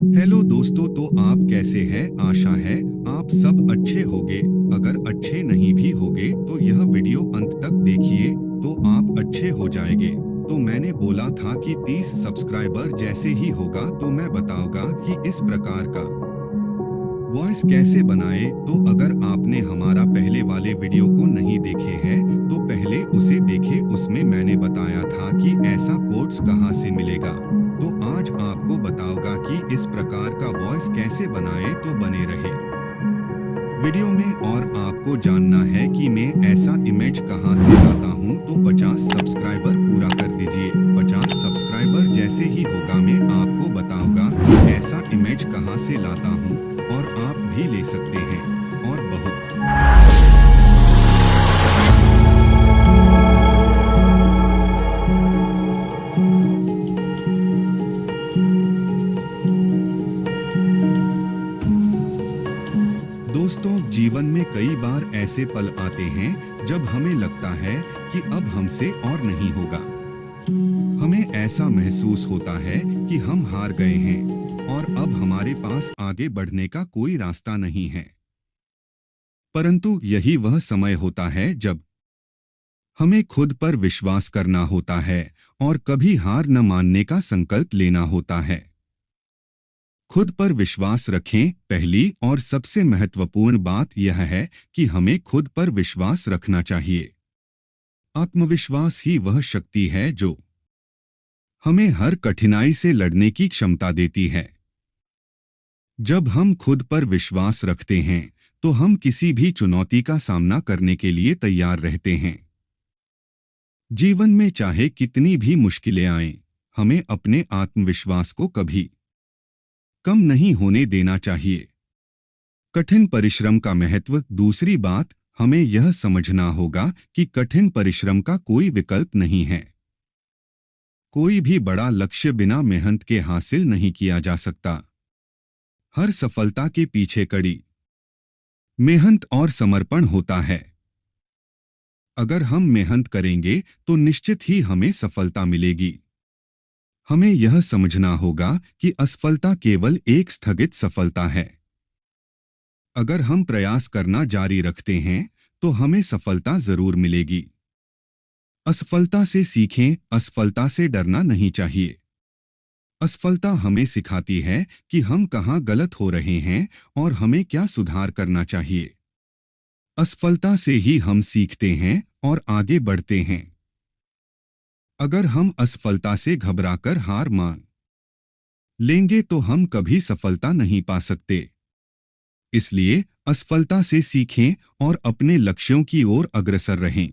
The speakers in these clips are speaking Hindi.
हेलो दोस्तों, तो आप कैसे हैं? आशा है आप सब अच्छे होंगे। अगर अच्छे नहीं भी होंगे तो यह वीडियो अंत तक देखिए तो आप अच्छे हो जाएंगे। तो मैंने बोला था कि 30 सब्सक्राइबर जैसे ही होगा तो मैं बताऊंगा कि इस प्रकार का वॉइस कैसे बनाए। तो अगर आपने हमारा पहले वाले वीडियो को नहीं देखे हैं तो पहले उसे देखे। उसमें मैंने बताया था कि ऐसा कोट्स कहाँ से मिलेगा। तो आज आपको बताऊंगा कि इस प्रकार का वॉइस कैसे बनाए। तो बने रहे वीडियो में। और आपको जानना है कि मैं ऐसा इमेज कहाँ से लाता हूँ तो 50 सब्सक्राइबर पूरा कर दीजिए। 50 सब्सक्राइबर जैसे ही होगा मैं आपको बताऊंगा कि ऐसा इमेज कहाँ से लाता हूँ और आप भी ले सकते हैं। और बहुत दोस्तों, जीवन में कई बार ऐसे पल आते हैं जब हमें लगता है कि अब हमसे और नहीं होगा। हमें ऐसा महसूस होता है कि हम हार गए हैं और अब हमारे पास आगे बढ़ने का कोई रास्ता नहीं है। परंतु यही वह समय होता है जब हमें खुद पर विश्वास करना होता है और कभी हार न मानने का संकल्प लेना होता है। खुद पर विश्वास रखें। पहली और सबसे महत्वपूर्ण बात यह है कि हमें खुद पर विश्वास रखना चाहिए। आत्मविश्वास ही वह शक्ति है जो हमें हर कठिनाई से लड़ने की क्षमता देती है। जब हम खुद पर विश्वास रखते हैं तो हम किसी भी चुनौती का सामना करने के लिए तैयार रहते हैं। जीवन में चाहे कितनी भी मुश्किलें आएं, हमें अपने आत्मविश्वास को कभी कम नहीं होने देना चाहिए। कठिन परिश्रम का महत्व। दूसरी बात, हमें यह समझना होगा कि कठिन परिश्रम का कोई विकल्प नहीं है। कोई भी बड़ा लक्ष्य बिना मेहनत के हासिल नहीं किया जा सकता। हर सफलता के पीछे कड़ी मेहनत और समर्पण होता है। अगर हम मेहनत करेंगे तो निश्चित ही हमें सफलता मिलेगी। हमें यह समझना होगा कि असफलता केवल एक स्थगित सफलता है। अगर हम प्रयास करना जारी रखते हैं तो हमें सफलता जरूर मिलेगी। असफलता से सीखें। असफलता से डरना नहीं चाहिए। असफलता हमें सिखाती है कि हम कहाँ गलत हो रहे हैं और हमें क्या सुधार करना चाहिए। असफलता से ही हम सीखते हैं और आगे बढ़ते हैं। अगर हम असफलता से घबराकर हार मान लेंगे तो हम कभी सफलता नहीं पा सकते। इसलिए असफलता से सीखें और अपने लक्ष्यों की ओर अग्रसर रहें।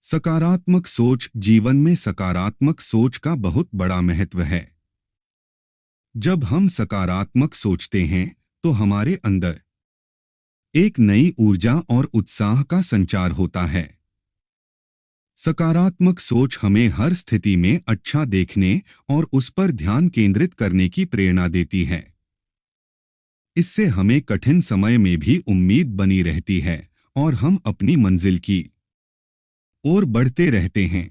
सकारात्मक सोच। जीवन में सकारात्मक सोच का बहुत बड़ा महत्व है। जब हम सकारात्मक सोचते हैं तो हमारे अंदर एक नई ऊर्जा और उत्साह का संचार होता है। सकारात्मक सोच हमें हर स्थिति में अच्छा देखने और उस पर ध्यान केंद्रित करने की प्रेरणा देती है। इससे हमें कठिन समय में भी उम्मीद बनी रहती है और हम अपनी मंजिल की ओर बढ़ते रहते हैं।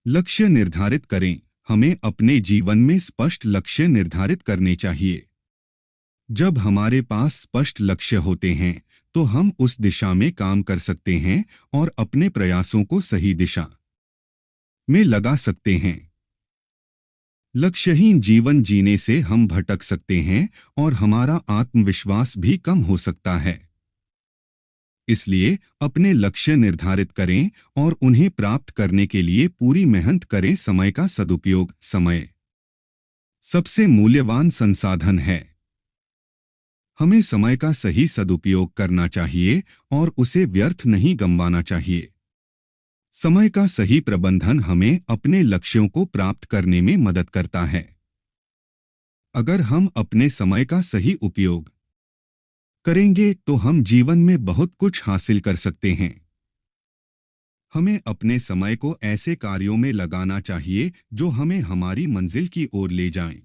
लक्ष्य निर्धारित करें। हमें अपने जीवन में स्पष्ट लक्ष्य निर्धारित करने चाहिए। जब हमारे पास स्पष्ट लक्ष्य होते हैं तो हम उस दिशा में काम कर सकते हैं और अपने प्रयासों को सही दिशा में लगा सकते हैं। लक्ष्यहीन जीवन जीने से हम भटक सकते हैं और हमारा आत्मविश्वास भी कम हो सकता है। इसलिए अपने लक्ष्य निर्धारित करें और उन्हें प्राप्त करने के लिए पूरी मेहनत करें। समय का सदुपयोग। समय सबसे मूल्यवान संसाधन है। हमें समय का सही सदुपयोग करना चाहिए और उसे व्यर्थ नहीं गंवाना चाहिए। समय का सही प्रबंधन हमें अपने लक्ष्यों को प्राप्त करने में मदद करता है। अगर हम अपने समय का सही उपयोग करेंगे तो हम जीवन में बहुत कुछ हासिल कर सकते हैं। हमें अपने समय को ऐसे कार्यों में लगाना चाहिए जो हमें हमारी मंजिल की ओर ले जाएं।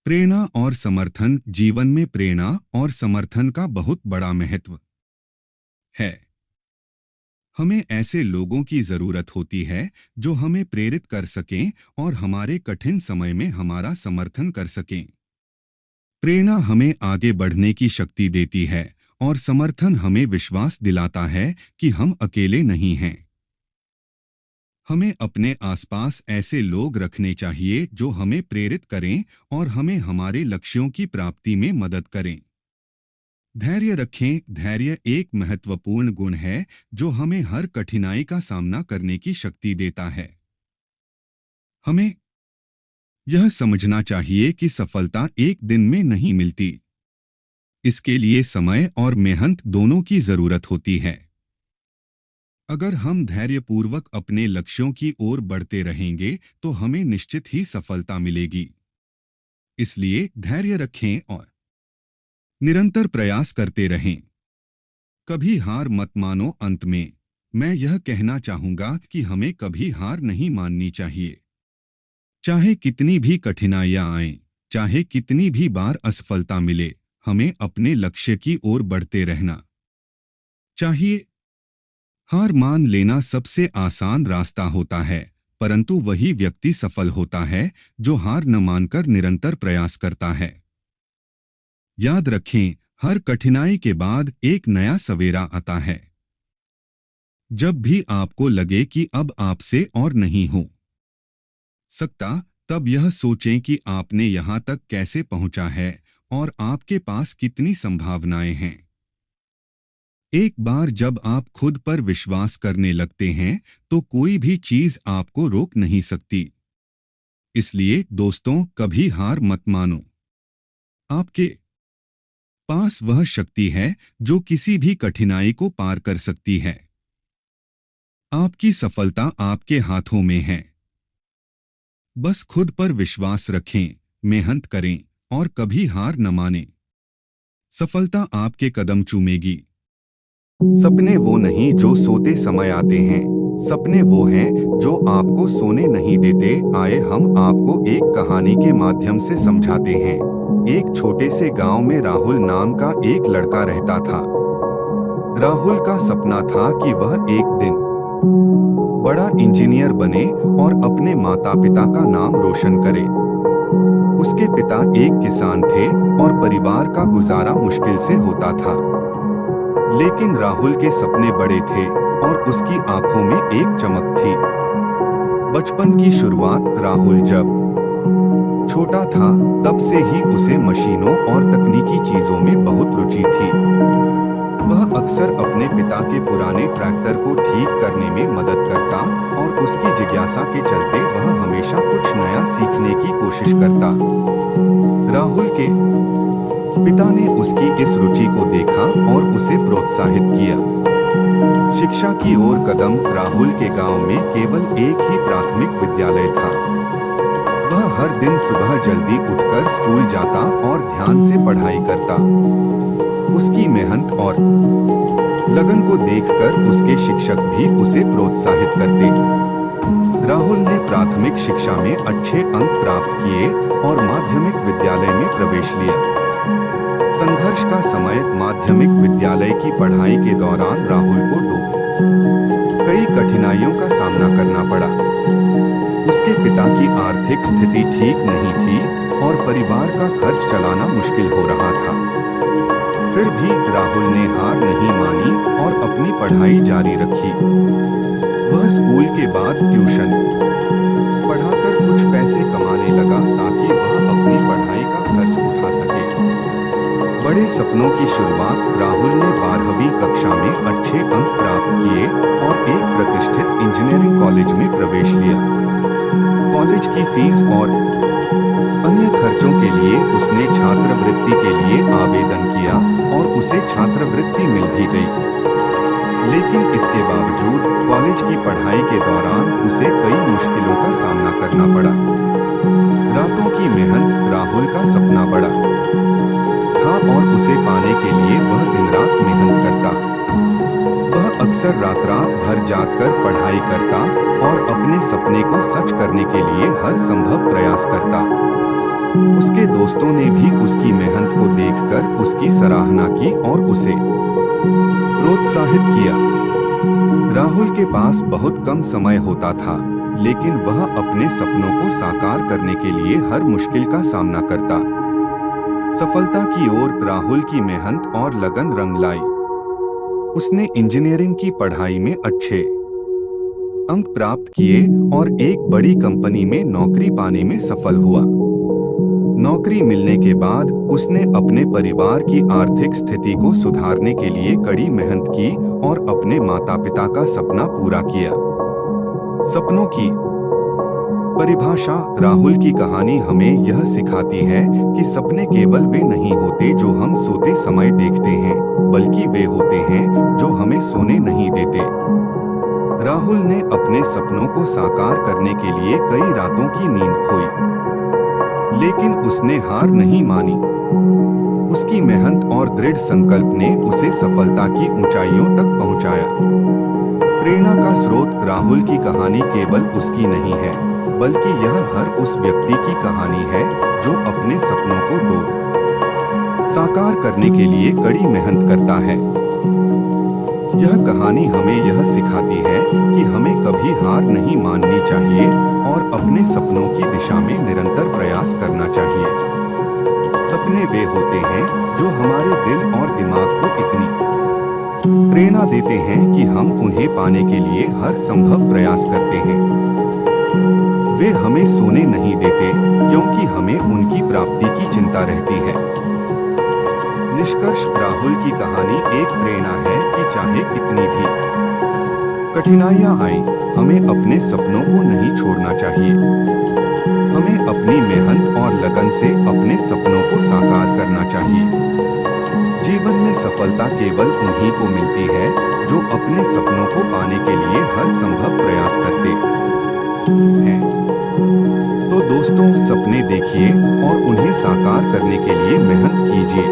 प्रेरणा और समर्थन। जीवन में प्रेरणा और समर्थन का बहुत बड़ा महत्व है। हमें ऐसे लोगों की जरूरत होती है जो हमें प्रेरित कर सकें और हमारे कठिन समय में हमारा समर्थन कर सकें। प्रेरणा हमें आगे बढ़ने की शक्ति देती है और समर्थन हमें विश्वास दिलाता है कि हम अकेले नहीं हैं। हमें अपने आसपास ऐसे लोग रखने चाहिए जो हमें प्रेरित करें और हमें हमारे लक्ष्यों की प्राप्ति में मदद करें। धैर्य रखें। धैर्य एक महत्वपूर्ण गुण है जो हमें हर कठिनाई का सामना करने की शक्ति देता है। हमें यह समझना चाहिए कि सफलता एक दिन में नहीं मिलती। इसके लिए समय और मेहनत दोनों की जरूरत होती है। अगर हम धैर्यपूर्वक अपने लक्ष्यों की ओर बढ़ते रहेंगे तो हमें निश्चित ही सफलता मिलेगी। इसलिए धैर्य रखें और निरंतर प्रयास करते रहें। कभी हार मत मानो। अंत में मैं यह कहना चाहूंगा कि हमें कभी हार नहीं माननी चाहिए। चाहे कितनी भी कठिनाइयां आएं, चाहे कितनी भी बार असफलता मिले, हमें अपने लक्ष्य की ओर बढ़ते रहना चाहिए। हार मान लेना सबसे आसान रास्ता होता है, परंतु वही व्यक्ति सफल होता है जो हार न मानकर निरंतर प्रयास करता है। याद रखें, हर कठिनाई के बाद एक नया सवेरा आता है। जब भी आपको लगे कि अब आपसे और नहीं हो सकता, तब यह सोचें कि आपने यहां तक कैसे पहुंचा है और आपके पास कितनी संभावनाएं हैं। एक बार जब आप खुद पर विश्वास करने लगते हैं तो कोई भी चीज आपको रोक नहीं सकती। इसलिए दोस्तों, कभी हार मत मानो। आपके पास वह शक्ति है जो किसी भी कठिनाई को पार कर सकती है। आपकी सफलता आपके हाथों में है। बस खुद पर विश्वास रखें, मेहनत करें और कभी हार न मानें। सफलता आपके कदम चूमेगी। सपने वो नहीं जो सोते समय आते हैं, सपने वो हैं जो आपको सोने नहीं देते। आए हम आपको एक कहानी के माध्यम से समझाते हैं। एक छोटे से गांव में राहुल नाम का एक लड़का रहता था। राहुल का सपना था कि वह एक दिन बड़ा इंजीनियर बने और अपने माता पिता का नाम रोशन करे। उसके पिता एक किसान थे और परिवार का गुजारा मुश्किल से होता था। लेकिन राहुल के सपने बड़े थे और उसकी आंखों में एक चमक थी। बचपन की शुरुआत राहुल जब छोटा था, तब से ही उसे मशीनों और तकनीकी चीजों में बहुत रुचि थी। वह अक्सर अपने पिता के पुराने ट्रैक्टर को ठीक करने में मदद करता और उसकी जिज्ञासा के चलते वह हमेशा कुछ नया सीखने की कोशिश करता। राहुल के पिता ने उसकी इस रुचि को देखा और उसे प्रोत्साहित किया। शिक्षा की ओर कदम। राहुल के गांव में केवल एक ही प्राथमिक विद्यालय था। वह हर दिन सुबह जल्दी उठकर स्कूल जाता और ध्यान से पढ़ाई करता। उसकी मेहनत और लगन को देखकर उसके शिक्षक भी उसे प्रोत्साहित करते। राहुल ने प्राथमिक शिक्षा में अच्छे अंक प्राप्त किए और माध्यमिक विद्यालय में प्रवेश लिया। संघर्ष का समय। माध्यमिक विद्यालय की पढ़ाई के दौरान राहुल को कई कठिनाइयों का सामना करना पड़ा। उसके पिता की आर्थिक स्थिति ठीक नहीं थी और परिवार का खर्च चलाना मुश्किल हो रहा था। फिर भी राहुल ने हार नहीं मानी और अपनी पढ़ाई जारी रखी। वह स्कूल के बाद ट्यूशन पढ़ाकर कुछ पैसे कमाने लगा ताकि वह अपनी पढ़ाई का खर्च उठा सके। बड़े सपनों की शुरुआत। राहुल ने 12वीं कक्षा में अच्छे अंक प्राप्त किए और एक प्रतिष्ठित इंजीनियरिंग कॉलेज में प्रवेश लिया। कॉलेज की फीस और अन्य खर्चों के लिए उसने छात्रवृत्ति के लिए आवेदन किया और उसे छात्रवृत्ति मिल भी गई। लेकिन इसके बावजूद कॉलेज की पढ़ाई के दौरान उसे कई मुश्किलों का सामना करना पड़ा। रातों की मेहनत। राहुल का सपना बड़ा था और उसे पाने के लिए वह दिन रात मेहनत करता। वह अक्सर रात भर जागकर पढ़ाई करता और अपने सपने को सच करने के लिए हर संभव प्रयास करता। उसके दोस्तों ने भी उसकी मेहनत को देखकर उसकी सराहना की और उसे प्रोत्साहित किया। राहुल के पास बहुत कम समय होता था, लेकिन वह अपने सपनों को साकार करने के लिए हर मुश्किल का सामना करता। सफलता की ओर राहुल की मेहनत और लगन रंग लाई। उसने इंजीनियरिंग की पढ़ाई में अच्छे अंक प्राप्त किए और एक बड़ी कंपनी में नौकरी पाने में सफल हुआ। नौकरी मिलने के बाद उसने अपने परिवार की आर्थिक स्थिति को सुधारने के लिए कड़ी मेहनत की और अपने माता-पिता का सपना पूरा किया। सपनों की परिभाषा। राहुल की कहानी हमें यह सिखाती है कि सपने केवल वे नहीं होते जो हम सोते समय देखते हैं, बल्कि वे होते हैं जो हमें सोने नहीं देते। राहुल ने अपने सपनों को साकार करने के लिए कई रातों की नींद खोई, लेकिन उसने हार नहीं मानी। उसकी मेहनत और दृढ़ संकल्प ने उसे सफलता की ऊंचाइयों तक पहुंचाया। प्रेरणा का स्रोत। राहुल की कहानी केवल उसकी नहीं है, बल्कि यह हर उस व्यक्ति की कहानी है जो अपने सपनों को साकार करने के लिए कड़ी मेहनत करता है। यह कहानी हमें यह सिखाती है कि हमें कभी हार नहीं माननी चाहिए और अपने सपनों की दिशा में निरंतर प्रयास करना चाहिए। सपने वे होते हैं जो हमारे दिल और दिमाग को इतनी प्रेरणा देते हैं कि हम उन्हें पाने के लिए हर संभव प्रयास करते हैं। वे हमें सोने नहीं देते, क्योंकि हमें उनकी प्राप्ति की चिंता रहती है। निष्कर्ष। राहुल की कहानी एक प्रेरणा है कि चाहे कितनी भी कठिनाइयां आएं, हमें अपने सपनों को नहीं छोड़ना चाहिए। हमें अपनी मेहनत और लगन से अपने सपनों को साकार करना चाहिए। जीवन में सफलता केवल उन्हीं को मिलती है जो अपने सपनों को पाने के लिए हर संभव प्रयास करते हैं। तो दोस्तों, सपने देखिए और उन्हें साकार करने के लिए मेहनत कीजिए।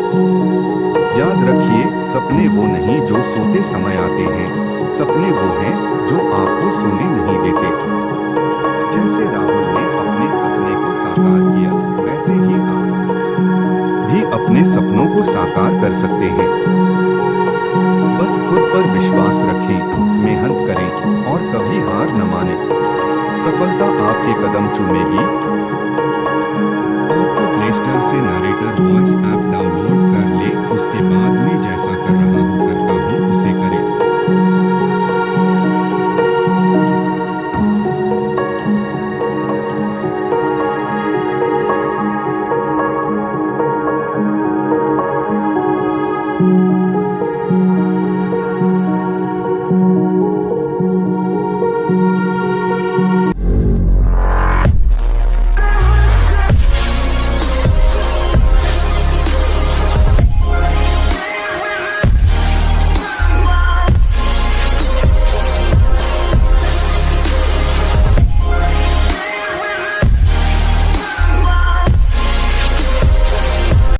याद रखिए, सपने वो नहीं जो सोते समय आते हैं, सपने वो हैं जो आपको सोने नहीं देते। जैसे राहुल ने अपने सपने को साकार किया, वैसे ही आप भी अपने सपनों को साकार कर सकते हैं। बस खुद पर विश्वास रखें, मेहनत करें और कभी हार न मानें। सफलता आपके कदम चूमेगी। आपको प्ले स्टोर से नरेटर वॉइस ऐप डाउनलोड